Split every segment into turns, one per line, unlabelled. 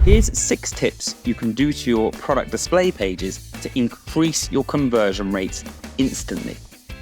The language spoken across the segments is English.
Here's 6 tips you can do to your product display pages to increase your conversion rates instantly.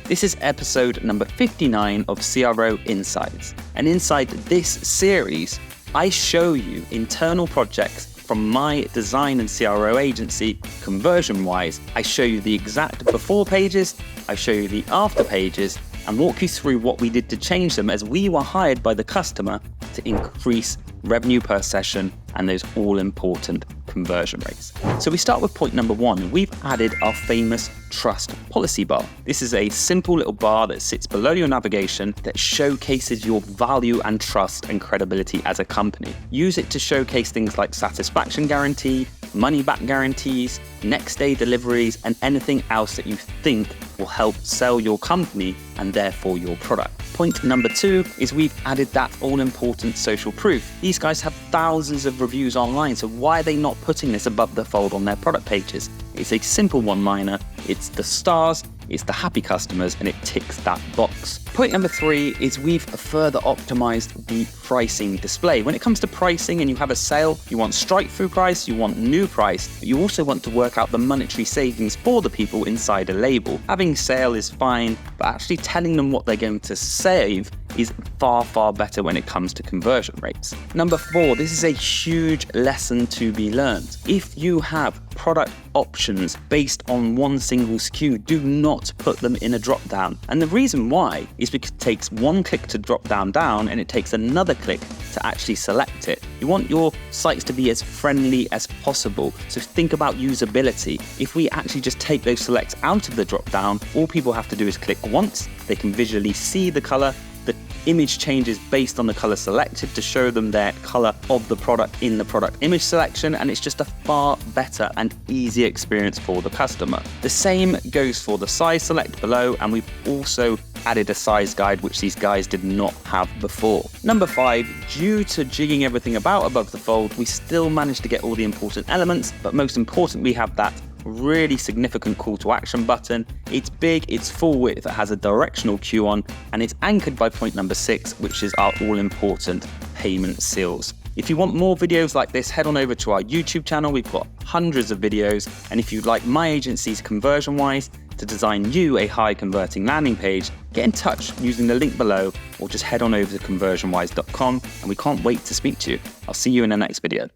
This is episode number 59 of CRO Insights. And inside this series, I show you internal projects from my design and CRO agency, ConversionWise. I show you the exact before pages, I show you the after pages, and walk you through what we did to change them as we were hired by the customer to increase revenue per session and those all-important conversion rates. So we start with point number 1. We've added our famous trust policy bar. This is a simple little bar that sits below your navigation that showcases your value and trust and credibility as a company. Use it to showcase things like satisfaction guarantee, money back guarantees, next day deliveries, and anything else that you think will help sell your company and therefore your product. Point number 2 is we've added that all-important social proof. These guys have thousands of reviews online, so why are they not putting this above the fold on their product pages? It's a simple one-liner, it's the stars, it's the happy customers, and it ticks that box. Point number 3 is we've further optimized the pricing display. When it comes to pricing and you have a sale, you want strike-through price, you want new price, but you also want to work out the monetary savings for the people inside a label. Having sale is fine, but actually telling them what they're going to save is far, far better when it comes to conversion rates. Number 4, this is a huge lesson to be learned. If you have product options based on one single SKU, do not put them in a drop-down. And the reason why is because it takes one click to drop down and it takes another click to actually select it. You want your sites to be as friendly as possible. So think about usability. If we actually just take those selects out of the drop-down, all people have to do is click once. They can visually see the color. The image changes based on the color selected to show them their color of the product in the product image selection, and it's just a far better and easier experience for the customer. The same goes for the size select below, and we've also added a size guide, which these guys did not have before. Number 5, due to jigging everything about above the fold, we still managed to get all the important elements, but most important, we have that really significant call to action button. It's big, it's full width, it has a directional cue on, and it's anchored by point number 6, which is our all-important payment seals. If you want more videos like this, head on over to our YouTube channel. We've got hundreds of videos, and if you'd like my agency's ConversionWise to design you a high converting landing page, get in touch using the link below, or just head on over to conversionwise.com, and we can't wait to speak to you. I'll see you in the next video.